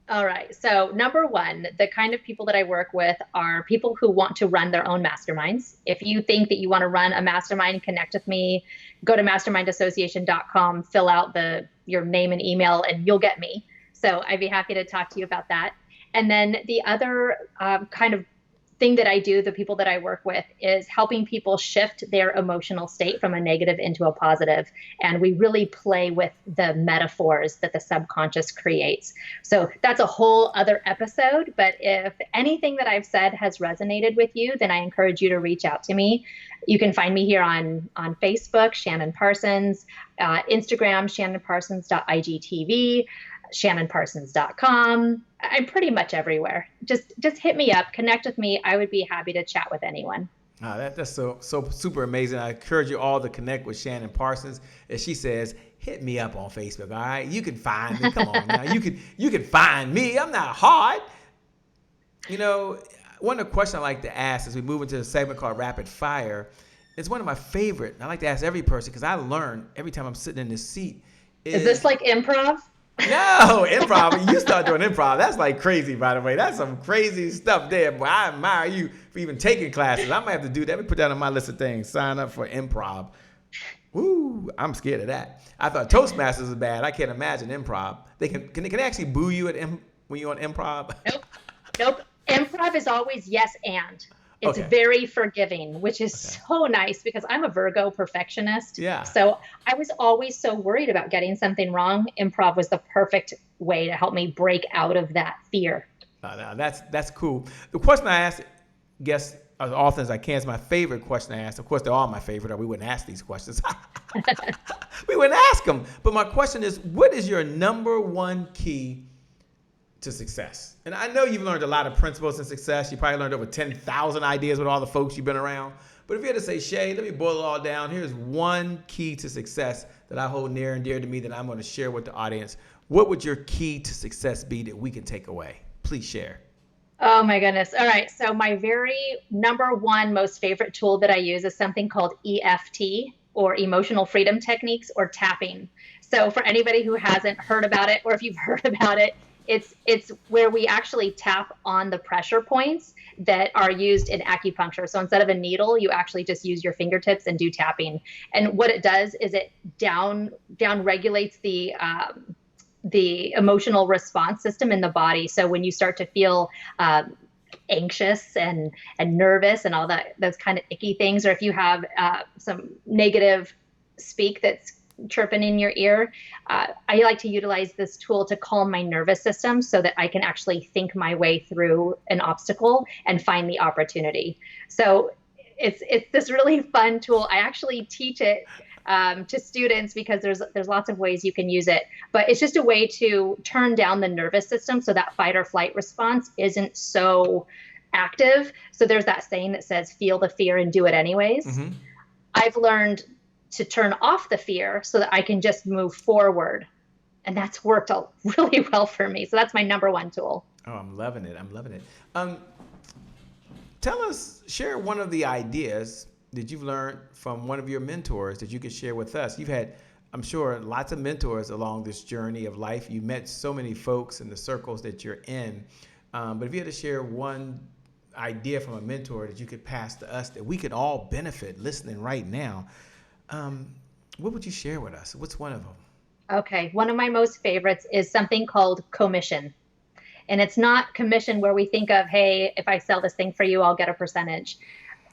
All right. So number one, the kind of people that I work with are people who want to run their own masterminds. If you think that you want to run a mastermind, connect with me. Go to mastermindassociation.com, fill out your name and email, and you'll get me. So I'd be happy to talk to you about that. And then the other kind of thing that I do, the people that I work with, is helping people shift their emotional state from a negative into a positive. And we really play with the metaphors that the subconscious creates. So that's a whole other episode. But if anything that I've said has resonated with you, then I encourage you to reach out to me. You can find me here on Facebook, Shannon Parsons, Instagram, shannonparsons.igtv, shannonparsons.com. I'm pretty much everywhere. Just hit me up, connect with me. I would be happy to chat with anyone. That's so super amazing. I encourage you all to connect with Shannon Parsons. As she says, hit me up on Facebook. All right, you can find me. Come on now, you can find me. I'm not hard. You know, one of the questions I like to ask as we move into a segment called Rapid Fire, it's one of my favorite. I like to ask every person because I learn every time I'm sitting in this seat. Is this like improv? No, improv. You start doing improv. That's like crazy, by the way. That's some crazy stuff there. Boy, I admire you for even taking classes. I might have to do that. Let me put that on my list of things. Sign up for improv. Woo, I'm scared of that. I thought Toastmasters was bad. I can't imagine improv. Can they actually boo you when you're on improv? Nope. Improv is always yes and. It's very forgiving, which is so nice because I'm a Virgo perfectionist. Yeah. So I was always so worried about getting something wrong. Improv was the perfect way to help me break out of that fear. That's cool. The question I ask guests as often as I can is my favorite question I ask. Of course, they're all my favorite, or we wouldn't ask these questions. We wouldn't ask them. But my question is, what is your number one key to success? And I know you've learned a lot of principles in success. You probably learned over 10,000 ideas with all the folks you've been around. But if you had to say, Shay, let me boil it all down. Here's one key to success that I hold near and dear to me that I'm going to share with the audience. What would your key to success be that we can take away? Please share. Oh my goodness. All right. So my very number one most favorite tool that I use is something called EFT, or emotional freedom techniques, or tapping. So for anybody who hasn't heard about it, or if you've heard about it, it's where we actually tap on the pressure points that are used in acupuncture. So instead of a needle, you actually just use your fingertips and do tapping. And what it does is it down regulates the emotional response system in the body. So when you start to feel anxious and nervous and all that, those kind of icky things, or if you have some negative speak that's chirping in your ear, I like to utilize this tool to calm my nervous system so that I can actually think my way through an obstacle and find the opportunity. So it's this really fun tool. I actually teach it to students because there's lots of ways you can use it, but it's just a way to turn down the nervous system so that fight or flight response isn't so active. So there's that saying that says, feel the fear and do it anyways. Mm-hmm. I've learned to turn off the fear so that I can just move forward. And that's worked out really well for me. So that's my number one tool. Oh, I'm loving it. Share one of the ideas that you've learned from one of your mentors that you could share with us. You've had, I'm sure, lots of mentors along this journey of life. You met so many folks in the circles that you're in. But if you had to share one idea from a mentor that you could pass to us that we could all benefit listening right now, what would you share with us? What's one of them? Okay. One of my most favorites is something called commission. And it's not commission where we think of, hey, if I sell this thing for you, I'll get a percentage.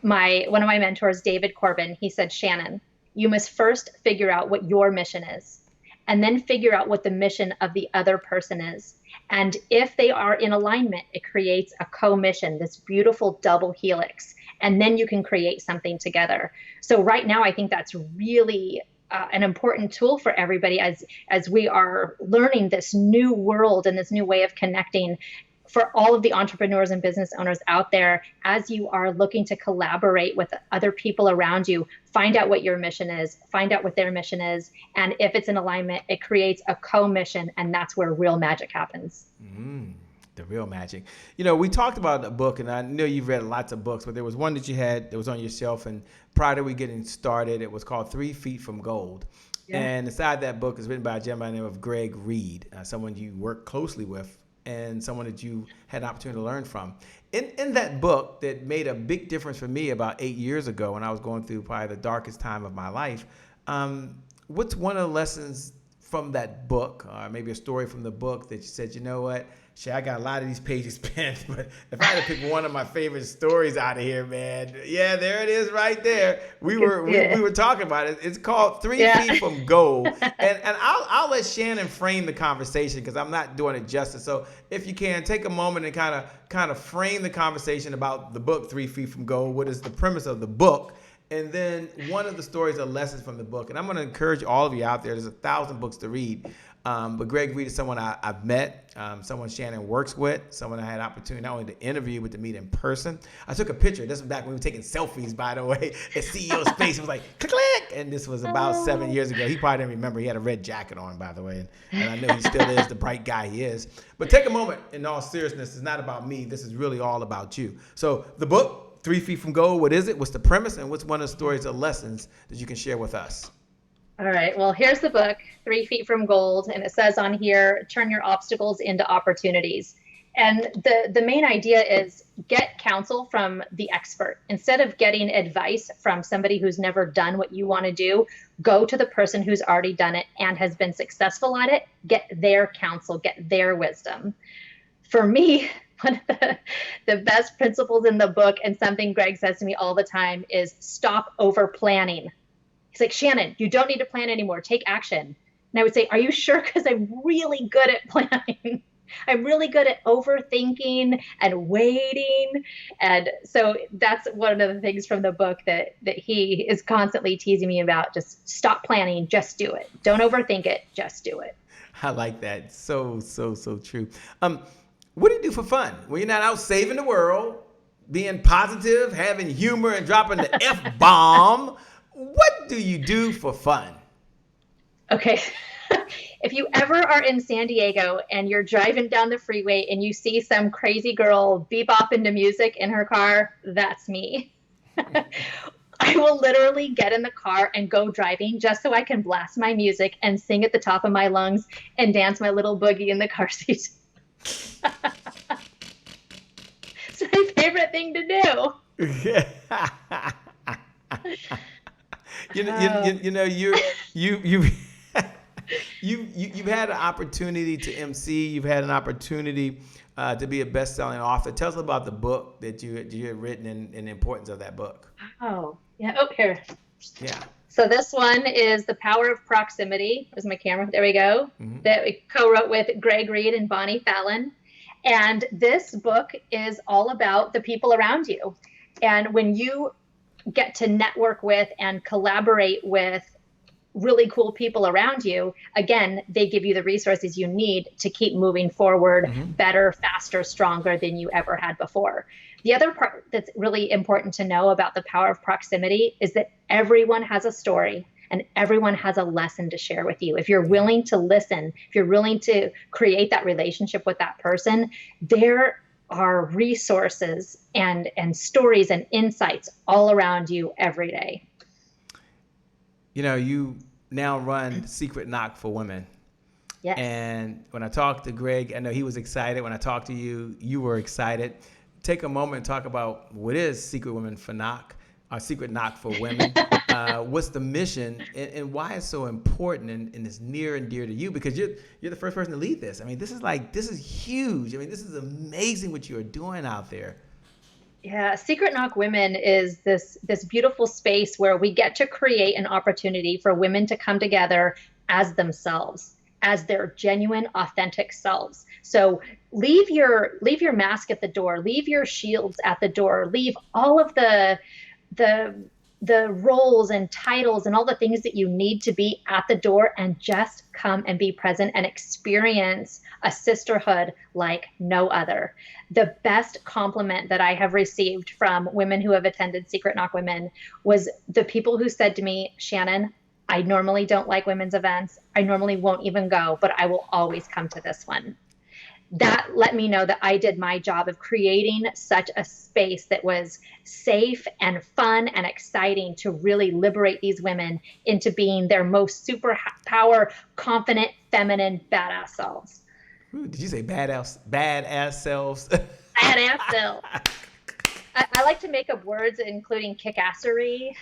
One of my mentors, David Corbin, he said, Shannon, you must first figure out what your mission is, and then figure out what the mission of the other person is. And if they are in alignment, it creates a co-mission, this beautiful double helix. And then you can create something together. So right now, I think that's really an important tool for everybody as we are learning this new world and this new way of connecting. For all of the entrepreneurs and business owners out there, as you are looking to collaborate with other people around you, find out what your mission is, find out what their mission is. And if it's in alignment, it creates a co-mission, and that's where real magic happens. The real magic. You know, we talked about a book, and I know you've read lots of books, but there was one that you had that was on your shelf, and prior to we getting started, it was called 3 Feet from Gold. Yeah. And inside that book is written by a gentleman by the name of Greg Reid, someone you work closely with and someone that you had an opportunity to learn from. In that book that made a big difference for me about 8 years ago when I was going through probably the darkest time of my life, what's one of the lessons from that book, or maybe a story from the book that you said, you know what, Shay, I got a lot of these pages spent, but if I had to pick one of my favorite stories out of here, man, yeah, there it is right there. We were talking about it. It's called 3 Feet from Gold. And I'll let Shannon frame the conversation because I'm not doing it justice. So if you can, take a moment and kind of frame the conversation about the book 3 Feet from Gold. What is the premise of the book? And then one of the stories or lessons from the book. And I'm going to encourage all of you out there. There's 1,000 books to read. But Greg Reid is someone I've met, someone Shannon works with, someone I had opportunity not only to interview, but to meet in person. I took a picture. This was back when we were taking selfies, by the way, at CEO Space. It was like, click, click. And this was about 7 years ago. He probably didn't remember. He had a red jacket on, by the way. And I know he still is the bright guy he is. But take a moment. In all seriousness, it's not about me. This is really all about you. So the book, 3 Feet from Gold, what is it? What's the premise? And what's one of the stories or lessons that you can share with us? All right. Well, here's the book, 3 Feet from Gold. And it says on here, turn your obstacles into opportunities. And the main idea is get counsel from the expert. Instead of getting advice from somebody who's never done what you want to do, go to the person who's already done it and has been successful at it. Get their counsel, get their wisdom. For me, one of the best principles in the book, and something Greg says to me all the time, is stop over planning. He's like, Shannon, you don't need to plan anymore. Take action. And I would say, are you sure? Because I'm really good at planning. I'm really good at overthinking and waiting. And so that's one of the things from the book that he is constantly teasing me about. Just stop planning. Just do it. Don't overthink it. Just do it. I like that. So true. What do you do for fun? When you're not out saving the world, being positive, having humor, and dropping the Fbomb, what do you do for fun? Okay. If you ever are in San Diego and you're driving down the freeway and you see some crazy girl bebopping to music in her car, that's me. I will literally get in the car and go driving just so I can blast my music and sing at the top of my lungs and dance my little boogie in the car seat. It's my favorite thing to do. You've had an opportunity to MC. You've had an opportunity to be a best-selling author. Tell us about the book that you had written and the importance of that book. Oh, yeah. Oh, here. Yeah. So this one is The Power of Proximity. Where's my camera? There we go. Mm-hmm. That we co-wrote with Greg Reid and Bonnie Fallon. And this book is all about the people around you. And when you get to network with and collaborate with really cool people around you, again, they give you the resources you need to keep moving forward better, faster, stronger than you ever had before. The other part that's really important to know about the power of proximity is that everyone has a story and everyone has a lesson to share with you. If you're willing to listen, if you're willing to create that relationship with that person, there are resources and stories and insights all around you every day. You know, you now run Secret Knock for Women. Yes. And when I talked to Greg, I know he was excited. When I talked to you, you were excited. Take a moment and talk about what is Secret Women for Knock, or Secret Knock for Women. What's the mission and why it's so important and it's near and dear to you, because you're the first person to lead this. I mean, this is huge. I mean, this is amazing what you are doing out there. Yeah, Secret Knock Women is this beautiful space where we get to create an opportunity for women to come together as themselves, as their genuine, authentic selves. So leave your mask at the door, leave your shields at the door, leave all of the roles and titles and all the things that you need to be at the door, and just come and be present and experience a sisterhood like no other. The best compliment that I have received from women who have attended Secret Knock Women was the people who said to me, Shannon, I normally don't like women's events. I normally won't even go, but I will always come to this one. That let me know that I did my job of creating such a space that was safe and fun and exciting to really liberate these women into being their most superpower, confident, feminine, badass selves. Ooh, did you say badass selves? Badass selves. I like to make up words, including kick-assery.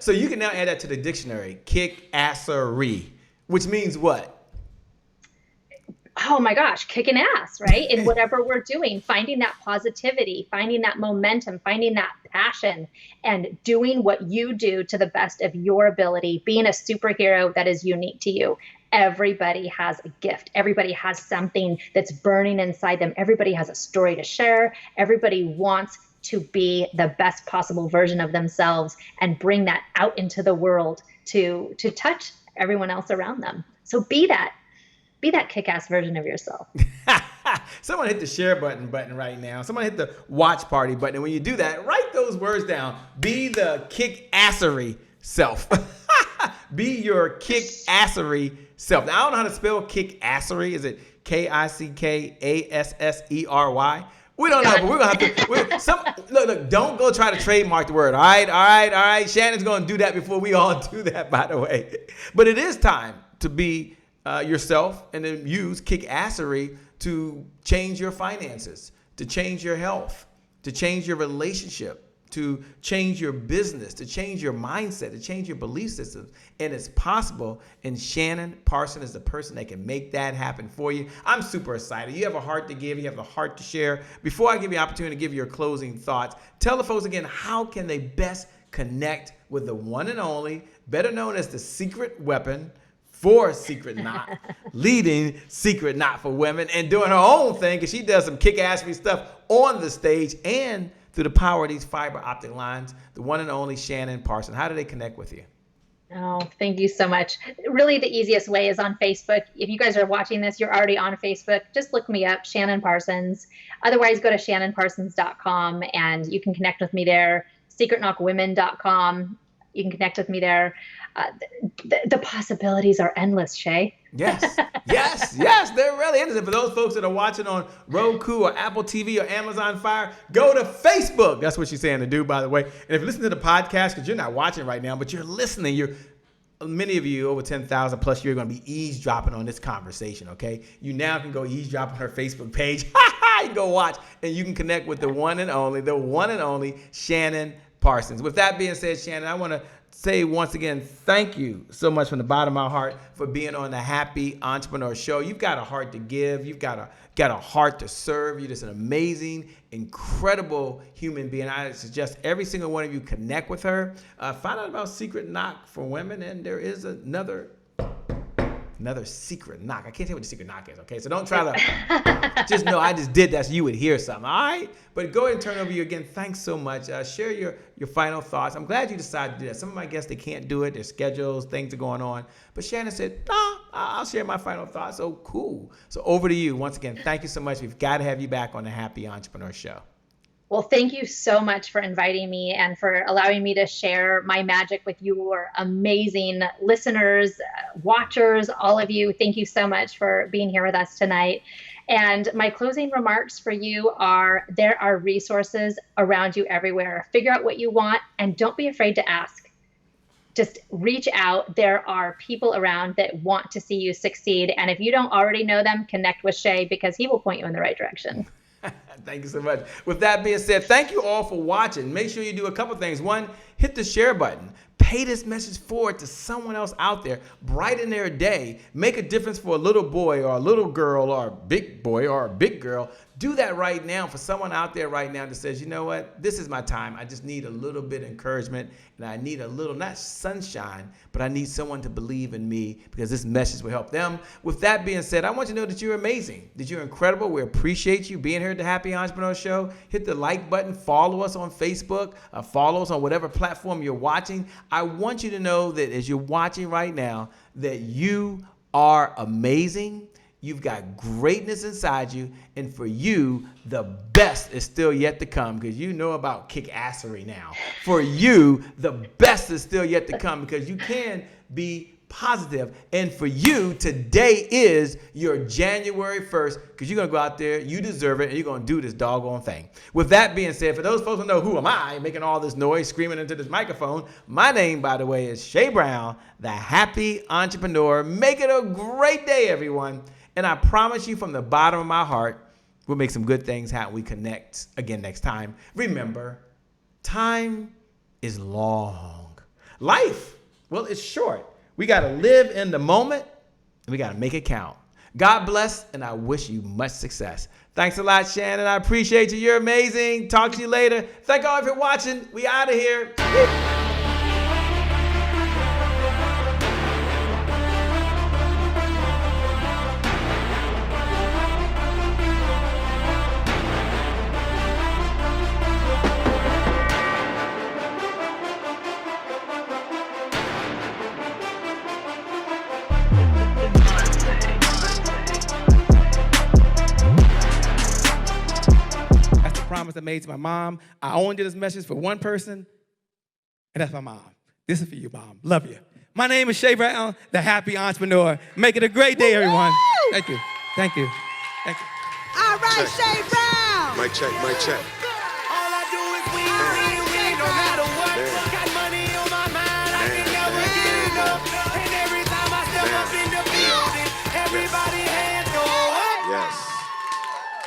So you can now add that to the dictionary, kick-assery. Which means what? Oh my gosh, kicking ass, right? In whatever we're doing, finding that positivity, finding that momentum, finding that passion, and doing what you do to the best of your ability, being a superhero that is unique to you. Everybody has a gift. Everybody has something that's burning inside them. Everybody has a story to share. Everybody wants to be the best possible version of themselves and bring that out into the world to touch everyone else around them. So be that kick-ass version of yourself. Someone hit the share button right now. Someone hit the watch party button. And when you do that, write those words down. Be the kick-assery self. Be your kick-assery self. Now, I don't know how to spell kick-assery. Is it Kickassery? We don't know, but we're going to have to. Look, don't go try to trademark the word. All right. Shannon's going to do that before we all do that, by the way. But it is time to be yourself and then use kick-assery to change your finances, to change your health, to change your relationship, to change your business, to change your mindset, to change your belief systems. And it's possible. And Shannon Parsons is the person that can make that happen for you. I'm super excited. You have a heart to give. You have a heart to share. Before I give you the opportunity to give your closing thoughts, tell the folks again, how can they best connect with the one and only, better known as the secret weapon for Secret Knot, leading Secret Knot for women and doing her own thing, because she does some kick-assery stuff on the stage and through the power of these fiber optic lines, the one and only Shannon Parsons. How do they connect with you? Oh, thank you so much. Really, the easiest way is on Facebook. If you guys are watching this, you're already on Facebook. Just look me up, Shannon Parsons. Otherwise, go to shannonparsons.com and you can connect with me there. secretknotwomen.com. You can connect with me there. The possibilities are endless, Shay. Yes, they're really endless. For those folks that are watching on Roku or Apple TV or Amazon Fire, go to Facebook. That's what she's saying to do, by the way. And if you listen to the podcast, because you're not watching right now, but you're listening, many of you, over 10,000 plus, you're going to be eavesdropping on this conversation, okay? You now can go eavesdrop on her Facebook page. You can go watch, and you can connect with the one and only Shannon Parsons. With that being said, Shannon, I want to say once again, thank you so much from the bottom of my heart for being on the Happy Entrepreneur Show. You've got a heart to give. You've got a heart to serve. You're just an amazing, incredible human being. I suggest every single one of you connect with her. Find out about Secret Knock for women, and there is another secret knock. I can't tell you what the secret knock is, okay? So don't try to just know I just did that so you would hear something, all right? But go ahead and turn over you again. Thanks so much. Share your final thoughts. I'm glad you decided to do that. Some of my guests, they can't do it. Their schedules, things are going on. But Shannon said, no, I'll share my final thoughts. So cool. So over to you. Once again, thank you so much. We've got to have you back on the Happy Entrepreneur Show. Well, thank you so much for inviting me and for allowing me to share my magic with your amazing listeners, watchers, all of you. Thank you so much for being here with us tonight. And my closing remarks for you are, there are resources around you everywhere. Figure out what you want and don't be afraid to ask. Just reach out. There are people around that want to see you succeed. And if you don't already know them, connect with Shay, because he will point you in the right direction. Thank you so much. With that being said, thank you all for watching. Make sure you do a couple things. One, hit the share button. Pay this message forward to someone else out there. Brighten their day. Make a difference for a little boy or a little girl or a big boy or a big girl. Do that right now for someone out there right now that says, you know what, this is my time. I just need a little bit of encouragement, and I need a little, not sunshine, but I need someone to believe in me, because this message will help them. With that being said, I want you to know that you're amazing, that you're incredible. We appreciate you being here at the Happy Entrepreneur Show. Hit the like button. Follow us on Facebook. Follow us on whatever platform you're watching. I want you to know that as you're watching right now, that you are amazing. You've got greatness inside you, and for you, the best is still yet to come, because you know about kick-assery now. For you, the best is still yet to come, because you can be positive. And for you, today is your January 1st, because you're going to go out there, you deserve it, and you're going to do this doggone thing. With that being said, for those folks who know who am I making all this noise, screaming into this microphone, my name, by the way, is Shay Brown, the Happy Entrepreneur. Make it a great day, everyone. And I promise you from the bottom of my heart, we'll make some good things happen. We connect again next time. Remember, time is long. Life, well, it's short. We got to live in the moment We got to make it count. God bless, and I wish you much success. Thanks a lot, Shannon. I appreciate you. You're amazing. Talk to you later. Thank all for watching. We out of here. Promise I made to my mom. I only did this message for one person, and that's my mom. This is for you, Mom. Love you. My name is Shay Brown, the happy entrepreneur. Make it a great day, everyone. Thank you. Thank you. Thank you. All right, Shay Brown. Mic check, mic check. All I do is win, no matter what. Got money on my mind, I can never get enough. And every time I step up in the building, everybody hands go up. Yes.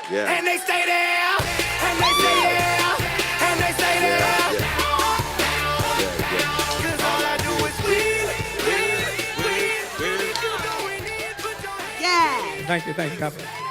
Yeah. And they stay there, and they stay there, and they stay there. Cause all I do is win. Yeah. Thank you. God bless.